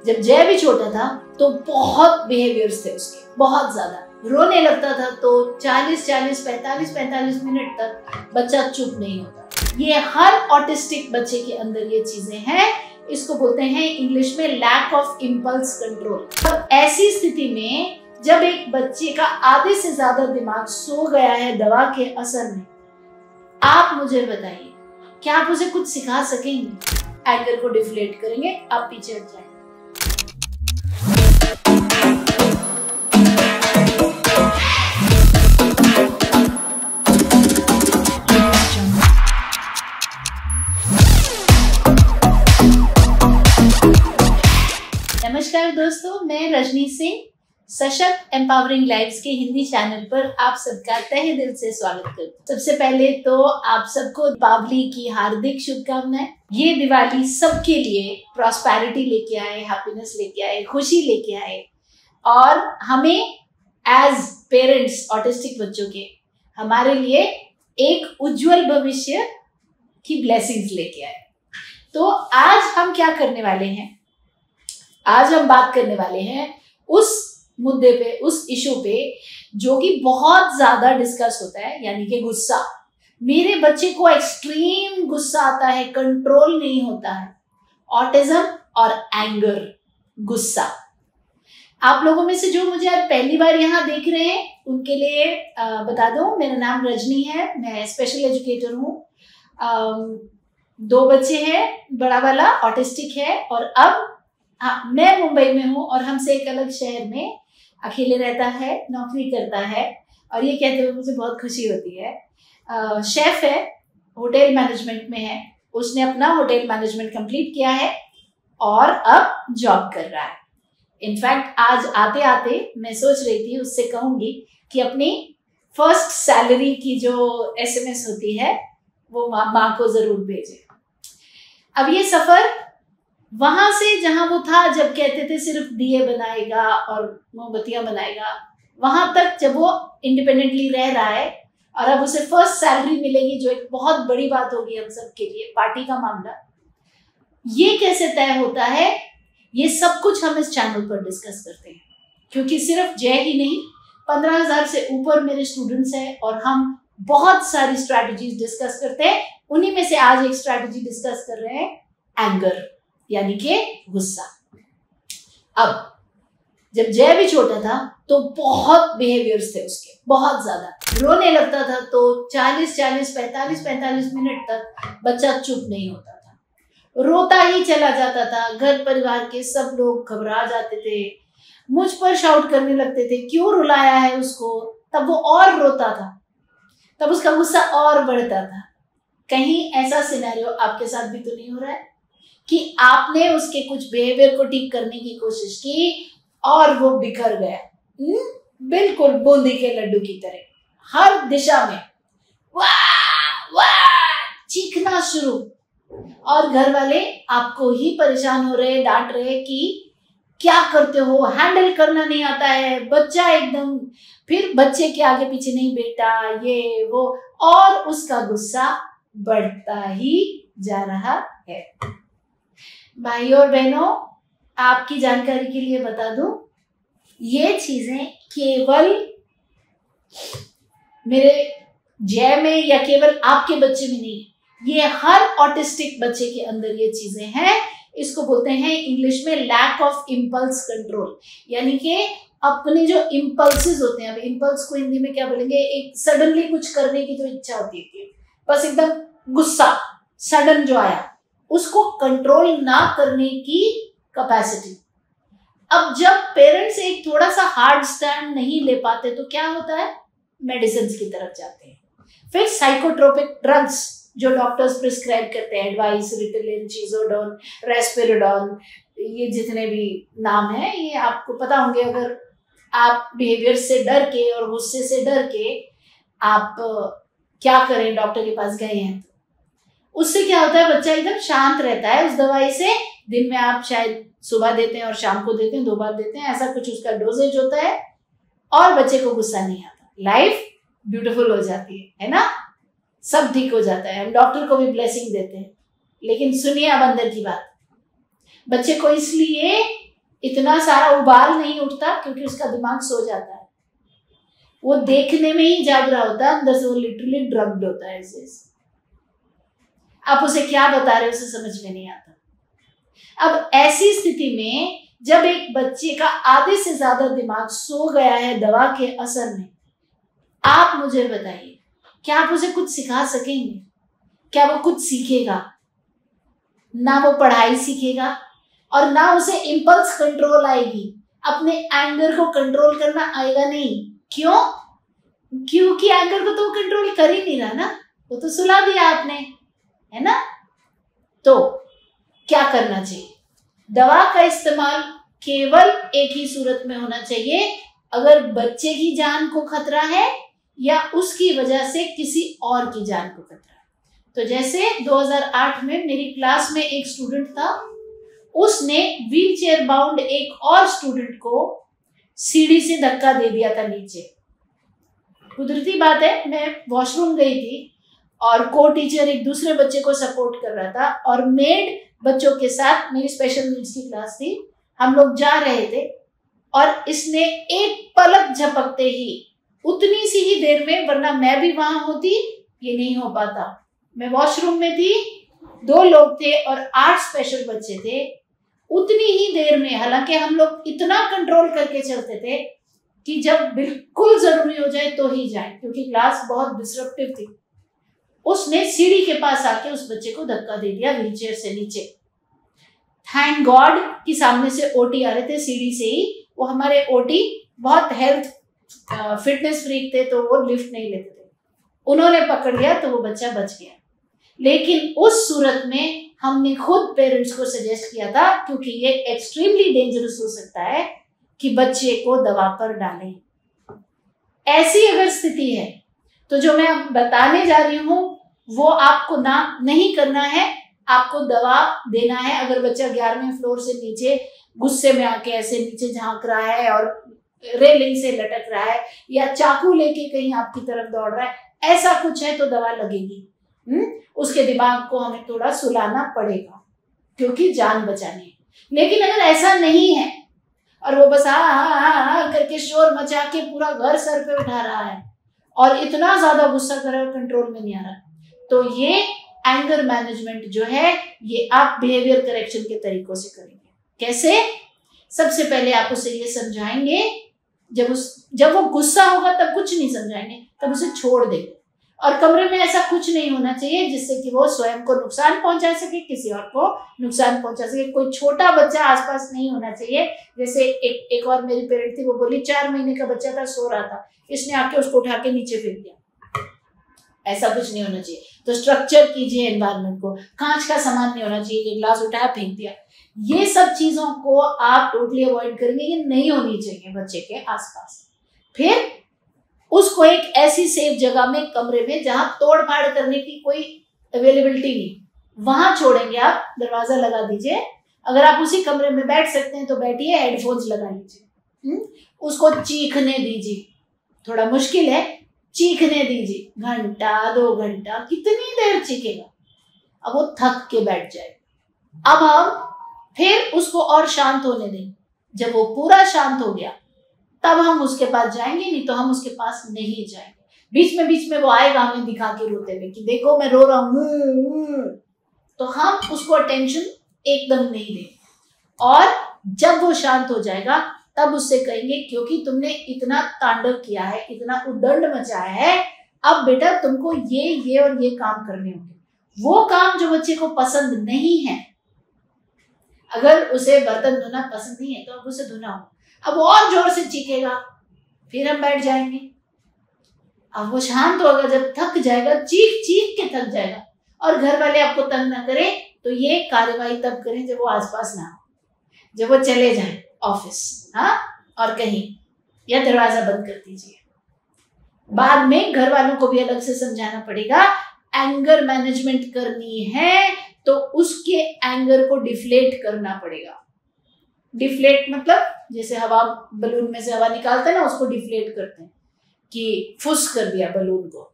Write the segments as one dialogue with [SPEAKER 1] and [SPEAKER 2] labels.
[SPEAKER 1] जब जय भी छोटा था तो बहुत बिहेवियर्स थे उसके, बहुत ज्यादा। रोने लगता था तो 45 मिनट तक बच्चा चुप नहीं होता। ये हर ऑटिस्टिक बच्चे के अंदर ये चीजें हैं। इसको बोलते हैं इंग्लिश में लैक ऑफ इम्पल्स कंट्रोल। अब ऐसी स्थिति में जब एक बच्चे का आधे से ज्यादा दिमाग सो गया है दवा के असर में, आप मुझे बताइए क्या आप उसे कुछ सिखा सकेंगे? एंगर को डिफ्लेट करेंगे, आप पीछे हट जाएंगे। नमस्कार दोस्तों, मैं रजनी सिंह सशक्त एम्पावरिंग लाइव्स के हिंदी चैनल पर आप सबका तहे दिल से स्वागत करती हूँ। सबसे पहले तो आप सबको दीपावली की हार्दिक शुभकामनाएं। ये दिवाली सबके लिए प्रॉस्पेरिटी लेके आए, हैप्पीनेस लेके आए, खुशी लेके आए और हमें एज पेरेंट्स ऑटिस्टिक बच्चों के हमारे लिए एक उज्जवल भविष्य की ब्लेसिंग्स लेके आए। तो आज हम क्या करने वाले हैं? आज हम बात करने वाले हैं उस मुद्दे पे, उस इशू पे जो कि बहुत ज्यादा डिस्कस होता है, यानी कि गुस्सा। मेरे बच्चे को एक्सट्रीम गुस्सा आता है, कंट्रोल नहीं होता है। ऑटिज्म और एंगर, गुस्सा। आप लोगों में से जो मुझे आज पहली बार यहाँ देख रहे हैं उनके लिए बता दूं, मेरा नाम रजनी है, मैं स्पेशल एजुकेटर हूँ। 2 बच्चे हैं, बड़ा वाला ऑटिस्टिक है और अब मैं मुंबई में हूँ और हमसे एक अलग शहर में अकेले रहता है, नौकरी करता है और ये कहते हुए मुझे बहुत खुशी होती है। शेफ है, होटल मैनेजमेंट में है, उसने अपना होटल मैनेजमेंट कंप्लीट किया है और अब जॉब कर रहा है। इनफैक्ट आज आते आते मैं सोच रही थी उससे कहूँगी कि अपनी फर्स्ट सैलरी की जो SMS होती है वो माँ को जरूर भेजे। अब ये सफर वहां से जहां वो था, जब कहते थे सिर्फ दिए बनाएगा और मोमबत्तियां बनाएगा, वहां तक जब वो इंडिपेंडेंटली रह रहा है और अब उसे फर्स्ट सैलरी मिलेगी, जो एक बहुत बड़ी बात होगी हम सब के लिए, पार्टी का मामला। ये कैसे तय होता है, ये सब कुछ हम इस चैनल पर डिस्कस करते हैं, क्योंकि सिर्फ जय ही नहीं, 15,000 से ऊपर मेरे स्टूडेंट्स हैं और हम बहुत सारी स्ट्रैटेजीज डिस्कस करते हैं। उन्हीं में से आज एक स्ट्रैटेजी डिस्कस कर रहे हैं, एंगर, यानी कि गुस्सा। अब जब जय भी छोटा था तो बहुत बिहेवियर्स थे उसके, बहुत ज्यादा। रोने लगता था तो 45 मिनट तक बच्चा चुप नहीं होता था, रोता ही चला जाता था। घर परिवार के सब लोग घबरा जाते थे, मुझ पर शाउट करने लगते थे क्यों रुलाया है उसको। तब वो और रोता था, तब उसका गुस्सा और बढ़ता था। कहीं ऐसा सिनेरियो आपके साथ भी तो नहीं हो रहा है कि आपने उसके कुछ बिहेवियर को ठीक करने की कोशिश की और वो बिखर गया, बिल्कुल बूंदी के लड्डू की तरह, हर दिशा में वाह वाह चीखना शुरू, और घर वाले आपको ही परेशान हो रहे, डांट रहे कि क्या करते हो, हैंडल करना नहीं आता है बच्चा एकदम, फिर बच्चे के आगे पीछे नहीं बेटा, ये वो, और उसका गुस्सा बढ़ता ही जा रहा है। भाइयों और बहनों, आपकी जानकारी के लिए बता दूं, ये चीजें केवल मेरे जय में या केवल आपके बच्चे में नहीं, ये हर ऑटिस्टिक बच्चे के अंदर ये चीजें हैं। इसको बोलते हैं इंग्लिश में लैक ऑफ इम्पल्स कंट्रोल, यानी कि अपने जो इम्पल्सेस होते हैं, अब इम्पल्स को हिंदी में क्या बोलेंगे, एक सडनली कुछ करने की जो इच्छा होती है, बस एकदम गुस्सा सडन जो आया, उसको कंट्रोल ना करने की कैपेसिटी। अब जब पेरेंट्स एक थोड़ा सा हार्ड स्टैंड नहीं ले पाते तो क्या होता है, मेडिसिन की तरफ जाते हैं, फिर साइकोट्रोपिक ड्रग्स जो डॉक्टर्स प्रिस्क्राइब करते हैं, एडवाइस, रिटलिन, चिज़ोडोन, रेस्पेराडोन, ये जितने भी नाम हैं ये आपको पता होंगे। अगर आप बिहेवियर से डर के और गुस्से से डर के आप क्या करें, डॉक्टर के पास गए हैं, उससे क्या होता है, बच्चा एकदम शांत रहता है। उस दवाई से दिन में आप शायद सुबह देते हैं और शाम को देते हैं, 2 बार देते हैं, ऐसा कुछ उसका डोजेज होता है और बच्चे को गुस्सा नहीं आता, लाइफ ब्यूटीफुल हो जाती है ना, सब ठीक हो जाता है। हम डॉक्टर को भी ब्लेसिंग देते हैं। लेकिन सुनिए अब अंदर की बात, बच्चे को इसलिए इतना सारा उबाल नहीं उठता क्योंकि उसका दिमाग सो जाता है, वो देखने में ही जाग रहा होता है, अंदर से वो लिटरली ड्रग्ड होता है ऐसे। आप उसे क्या बता रहे हो उसे समझ में नहीं आता। अब ऐसी स्थिति में जब एक बच्चे का आधे से ज्यादा दिमाग सो गया है दवा के असर में, आप मुझे बताइए क्या आप उसे कुछ सिखा सकेंगे? क्या वो कुछ सीखेगा? ना वो पढ़ाई सीखेगा और ना उसे इम्पल्स कंट्रोल आएगी, अपने एंगर को कंट्रोल करना आएगा नहीं। क्यों? क्योंकि एंगर को तो वो कंट्रोल कर ही नहीं रहा ना, वो तो सुला दिया आपने, है ना। तो क्या करना चाहिए? दवा का इस्तेमाल केवल एक ही सूरत में होना चाहिए, अगर बच्चे की जान को खतरा है या उसकी वजह से किसी और की जान को खतरा है। तो जैसे 2008 में मेरी क्लास में एक स्टूडेंट था, उसने व्हील चेयर बाउंड एक और स्टूडेंट को सीढ़ी से धक्का दे दिया था नीचे। कुदरती बात है, मैं वॉशरूम गई थी और को टीचर एक दूसरे बच्चे को सपोर्ट कर रहा था और मेड बच्चों के साथ, मेरी स्पेशल नीड्स की क्लास थी, हम लोग जा रहे थे और इसने एक पलक झपकते ही, उतनी सी ही देर में, वरना मैं भी वहां होती ये नहीं हो पाता। मैं वॉशरूम में थी, 2 लोग थे और 8 स्पेशल बच्चे थे। उतनी ही देर में, हालांकि हम लोग इतना कंट्रोल करके चलते थे कि जब बिल्कुल जरूरी हो जाए तो ही जाए, क्योंकि क्लास बहुत डिसरप्टिव थी। उसने सीढ़ी के पास आके उस बच्चे को धक्का दे दिया व्हीलचेयर से नीचे। थैंक गॉड कि सामने से ओटी आ रहे थे सीढ़ी से ही। वो हमारे ओटी बहुत हेल्थ फिटनेस फ्रीक थे, तो वो लिफ्ट नहीं लेते थे। उन्होंने पकड़ लिया तो वो बच्चा बच गया। लेकिन उस सूरत में हमने खुद पेरेंट्स को सजेस्ट किया था, क्योंकि ये एक्सट्रीमली डेंजरस हो सकता है कि बच्चे को दवा पर डालें। ऐसी अगर स्थिति है तो जो मैं बताने जा रही हूँ वो आपको ना नहीं करना है, आपको दवा देना है। अगर बच्चा 11वें फ्लोर से नीचे गुस्से में आके ऐसे नीचे झांक रहा है और रेलिंग से लटक रहा है या चाकू लेके कहीं आपकी तरफ दौड़ रहा है, ऐसा कुछ है तो दवा लगेगी। उसके दिमाग को हमें थोड़ा सुलाना पड़ेगा क्योंकि जान बचानी है। लेकिन अगर ऐसा नहीं है और वो बस आ करके शोर मचा के पूरा घर सर पे उठा रहा है और इतना ज्यादा गुस्सा कर रहा है, कंट्रोल में नहीं आ रहा, तो ये एंगर मैनेजमेंट जो है ये आप बिहेवियर करेक्शन के तरीकों से करेंगे। कैसे? सबसे पहले आप उसे ये समझाएंगे, जब वो गुस्सा होगा तब कुछ नहीं समझाएंगे, तब उसे छोड़ देंगे। और कमरे में ऐसा कुछ नहीं होना चाहिए जिससे कि वो स्वयं को नुकसान पहुंचा सके, किसी और को नुकसान पहुंचा सके। कोई छोटा बच्चा आसपास नहीं होना चाहिए। जैसे एक और मेरी पेरेंट थी, वो बोली 4 महीने का बच्चा था, सो रहा था, इसने आके उसको उठा के नीचे फेंक दिया। ऐसा कुछ नहीं होना चाहिए। तो स्ट्रक्चर कीजिए एनवायरनमेंट को। कांच का सामान नहीं होना चाहिए कि ग्लास उठाया फेंक दिया। ये सब चीजों को आप टोटली अवॉइड करेंगे, ये नहीं होनी चाहिए बच्चे के आसपास। फिर उसको एक ऐसी सेफ जगह में, कमरे में, जहां तोड़ फाड़ करने की कोई अवेलेबिलिटी नहीं, वहां छोड़ेंगे आप। दरवाजा लगा दीजिए। अगर आप उसी कमरे में बैठ सकते हैं तो बैठिए, हेडफोन्स लगा लीजिए। उसको चीखने दीजिए, थोड़ा मुश्किल है, चीखने दीजिए। घंटा 2 घंटा कितनी देर चीखेगा, अब वो थक के बैठ जाए। अब हम फिर उसको और शांत होने दें। जब वो पूरा शांत हो गया तब हम उसके पास जाएंगे, नहीं तो हम उसके पास नहीं जाएंगे। बीच में वो आएगा हमें दिखा के रोते हुए कि देखो मैं रो रहा हूं, तो हम उसको अटेंशन एकदम नहीं देंगे। और जब वो शांत हो जाएगा तब उससे कहेंगे क्योंकि तुमने इतना तांडव किया है, इतना उद्दंड मचाया है, अब बेटा तुमको ये और ये काम करने होंगे। वो काम जो बच्चे को पसंद नहीं है, अगर उसे बर्तन धोना पसंद नहीं है तो अब उसे धोना हो। अब वो और जोर से चीखेगा, फिर हम बैठ जाएंगे। अब वो शांत होगा, जब थक जाएगा, चीख के थक जाएगा, और घर वाले आपको तंग ना करें, तो ये कार्यवाही तब करें जब वो आसपास ना हो, जब वो चले जाए ऑफिस, हाँ, और कहीं, या दरवाजा बंद कर दीजिए। बाद में घर वालों को भी अलग से समझाना पड़ेगा। एंगर मैनेजमेंट करनी है तो उसके एंगर को डिफ्लेट करना पड़ेगा। डिफ्लेट मतलब जैसे हवा, बलून में से हवा निकालते हैं ना, उसको डिफ्लेट करते हैं कि फुस कर दिया बलून को।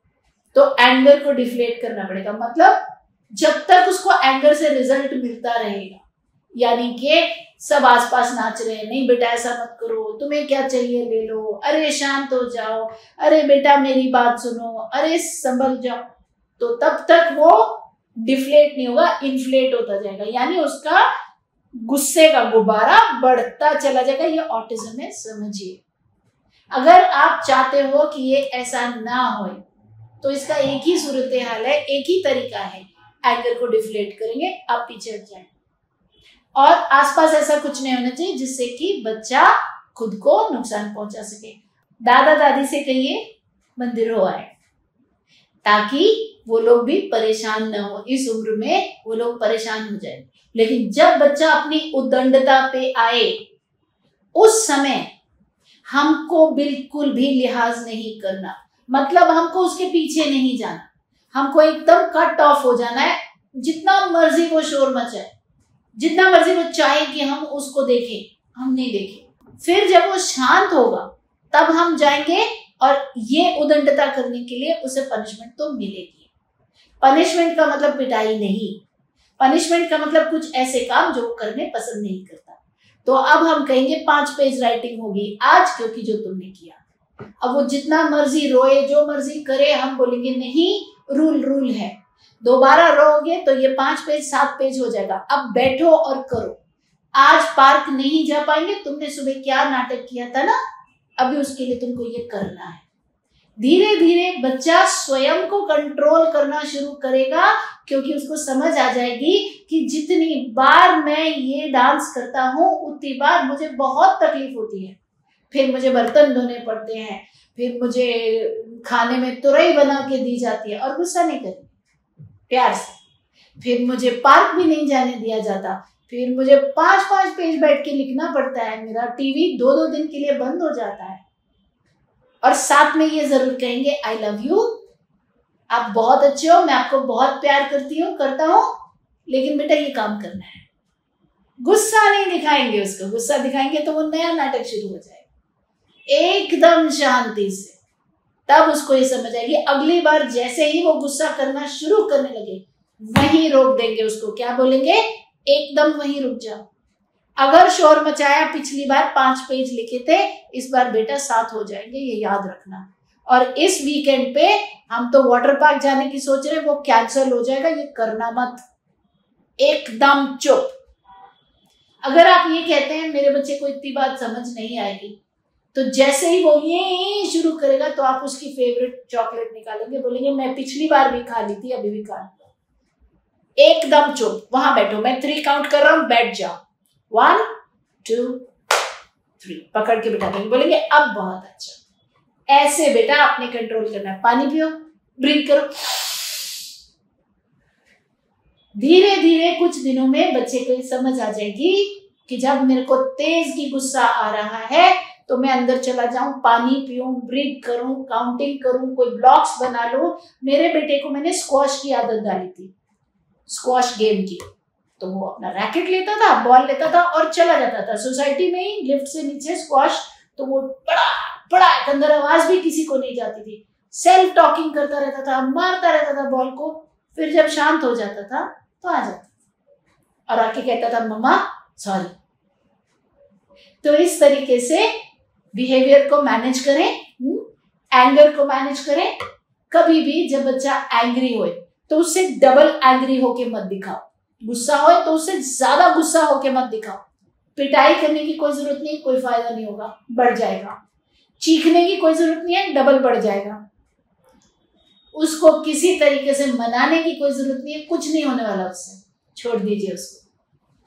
[SPEAKER 1] तो एंगर को डिफ्लेट करना पड़ेगा, मतलब जब तक उसको एंगर से रिजल्ट मिलता रहेगा, यानी कि सब आसपास नाच रहे हैं, नहीं बेटा ऐसा मत करो, तुम्हें क्या चाहिए ले लो, अरे शांत हो जाओ, अरे बेटा मेरी बात सुनो, अरे संभल जाओ, तो तब तक वो डिफ्लेट नहीं होगा, इन्फ्लेट होता जाएगा, यानी उसका गुस्से का गुब्बारा बढ़ता चला जाएगा। ये ऑटिज्म है, समझिए। अगर आप चाहते हो कि ये ऐसा ना हो तो इसका एक ही सूरत हाल है, एक ही तरीका है, एंगर को डिफ्लेट करेंगे, आप पीछे हट जाए और आसपास ऐसा कुछ नहीं होना चाहिए जिससे कि बच्चा खुद को नुकसान पहुंचा सके। दादा दादी से कहिए मंदिर हो आए, ताकि वो लोग भी परेशान न हो, इस उम्र में वो लोग परेशान हो जाए। लेकिन जब बच्चा अपनी उद्दंडता पे आए उस समय हमको बिल्कुल भी लिहाज नहीं करना, मतलब हमको उसके पीछे नहीं जाना, हमको एकदम कट ऑफ हो जाना है। जितना मर्जी वो शोर मचाए, जितना मर्जी वो चाहे कि हम उसको देखें, हम नहीं देखें। फिर जब वो शांत होगा तब हम जाएंगे और ये उद्दंडता करने के लिए उसे पनिशमेंट तो मिलेगी। पनिशमेंट का मतलब पिटाई नहीं, पनिशमेंट का मतलब कुछ ऐसे काम जो वो करने पसंद नहीं करता। तो अब हम कहेंगे 5 पेज राइटिंग होगी आज, क्योंकि जो तुमने किया। अब वो जितना मर्जी रोए, जो मर्जी करे, हम बोलेंगे नहीं, रूल है। दोबारा रोगे तो ये 5 पेज 7 पेज हो जाएगा। अब बैठो और करो। आज पार्क नहीं जा पाएंगे, तुमने सुबह क्या नाटक किया था ना, अभी उसके लिए तुमको ये करना है। धीरे धीरे बच्चा स्वयं को कंट्रोल करना शुरू करेगा, क्योंकि उसको समझ आ जाएगी कि जितनी बार मैं ये डांस करता हूँ उतनी बार मुझे बहुत तकलीफ होती है। फिर मुझे बर्तन धोने पड़ते हैं, फिर मुझे खाने में तुरई बना के दी जाती है और गुस्सा नहीं करें, प्यार से। फिर मुझे पार्क भी नहीं जाने दिया जाता, फिर मुझे 5-5 पेज बैठ के लिखना पड़ता है, मेरा टीवी 2-2 दिन के लिए बंद हो जाता है। और साथ में ये जरूर कहेंगे आई लव यू, आप बहुत अच्छे हो, मैं आपको बहुत प्यार करता हूँ, लेकिन बेटा ये काम करना है। गुस्सा नहीं दिखाएंगे उसको, गुस्सा दिखाएंगे तो वो नया नाटक शुरू हो जाएगा। एकदम शांति से, तब उसको ये समझ आएगी। अगली बार जैसे ही वो गुस्सा करना शुरू करने लगे, वहीं रोक देंगे उसको। क्या बोलेंगे? एकदम वहीं रुक जाओ। अगर शोर मचाया, पिछली बार 5 पेज लिखे थे, इस बार बेटा 7 हो जाएंगे, ये याद रखना। और इस वीकेंड पे हम तो वाटर पार्क जाने की सोच रहे हैं, वो कैंसिल हो जाएगा, ये करना मत। एकदम चुप। अगर आप ये कहते हैं मेरे बच्चे को इतनी बात समझ नहीं आएगी, तो जैसे ही वो ये शुरू करेगा तो आप उसकी फेवरेट चॉकलेट निकालेंगे, बोलेंगे मैं पिछली बार भी खा ली थी, अभी भी खा ली। एकदम चुप, वहां बैठो, मैं 3 काउंट कर रहा हूं, बैठ जाओ। 1 2 3 पकड़ के बिठा देंगे, बोलेंगे अब बहुत अच्छा। ऐसे बेटा आपने कंट्रोल करना है। पानी पियो, ब्रीथ करो। धीरे धीरे कुछ दिनों में बच्चे को समझ आ जाएगी कि जब मेरे को तेज की गुस्सा आ रहा है तो मैं अंदर चला जाऊं, पानी पीऊं, ब्रीथ करूं, काउंटिंग करूं, कोई ब्लॉक्स बना लूं। मेरे बेटे को मैंने स्क्वॉश की आदत डाली थी, स्क्वॉश गेम की। तो वो अपना रैकेट लेता था, बॉल लेता था और चला जाता था सोसाइटी में ही, लिफ्ट से नीचे स्क्वॉश। तो वो बड़ा अंदर आवाज भी किसी को नहीं जाती थी, सेल्फ टॉकिंग करता रहता था, मारता रहता था बॉल को। फिर जब शांत हो जाता था तो आ जाता और आके कहता था मम्मा सॉरी। तो इस तरीके से बिहेवियर को मैनेज करें, एंगर को मैनेज करें। कभी भी जब बच्चा एंग्री होए तो उससे डबल एंग्री होके मत दिखाओ, गुस्सा होए तो उससे ज्यादा गुस्सा होके मत दिखाओ। पिटाई करने की कोई जरूरत नहीं, कोई फायदा नहीं होगा, बढ़ जाएगा। चीखने की कोई जरूरत नहीं है, डबल बढ़ जाएगा। उसको किसी तरीके से मनाने की कोई जरूरत नहीं है, कुछ नहीं होने वाला उससे। छोड़ दीजिए उसको,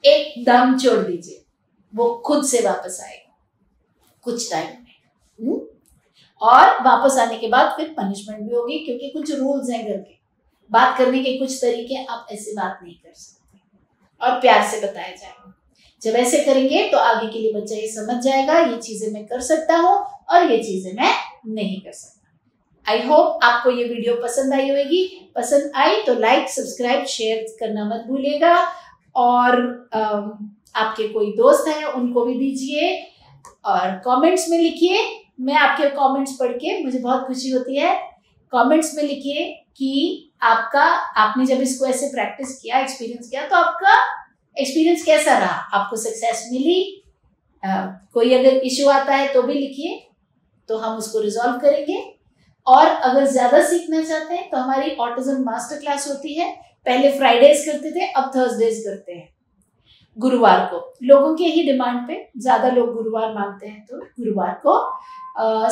[SPEAKER 1] एकदम छोड़ दीजिए, वो खुद से वापस आएगा कुछ टाइम में। और वापस आने के बाद फिर पनिशमेंट भी होगी, क्योंकि कुछ रूल्स हैं घर के, बात करने के कुछ तरीके, आप ऐसे बात नहीं कर सकते और प्यार से बताया जाएगा। जब ऐसे करेंगे तो आगे के लिए बच्चा ये समझ जाएगा, ये चीजें मैं कर सकता हूँ और ये चीजें मैं नहीं कर सकता। आई होप आपको ये वीडियो पसंद आई होगी। पसंद आई तो लाइक, सब्सक्राइब, शेयर करना मत भूलिएगा। और आपके कोई दोस्त हैं उनको भी दीजिए और कमेंट्स में लिखिए। मैं आपके कमेंट्स पढ़ के मुझे बहुत खुशी होती है। कमेंट्स में लिखिए कि आपने जब इसको ऐसे प्रैक्टिस किया, एक्सपीरियंस किया, तो आपका एक्सपीरियंस कैसा रहा, आपको सक्सेस मिली, कोई अगर इश्यू आता है तो भी लिखिए, तो हम उसको रिजॉल्व करेंगे। और अगर ज्यादा सीखना चाहते हैं तो हमारी ऑटिज्म मास्टर क्लास होती है, पहले फ्राइडेज करते थे, अब थर्सडेज करते हैं, गुरुवार को। लोगों के ही डिमांड पे, ज्यादा लोग गुरुवार मांगते हैं तो गुरुवार को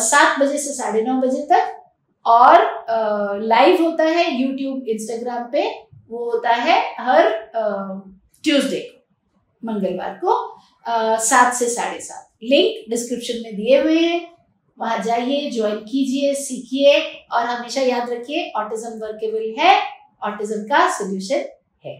[SPEAKER 1] 7 बजे से 9:30 बजे तक। और लाइव होता है यूट्यूब, इंस्टाग्राम पे, वो होता है हर ट्यूसडे को, मंगलवार को 7 से 7:30। लिंक डिस्क्रिप्शन में दिए हुए हैं, वहां जाइए, ज्वाइन कीजिए, सीखिए। और हमेशा याद रखिए, ऑटिज्म वर्केबल है, ऑटिज्म का सोल्यूशन है।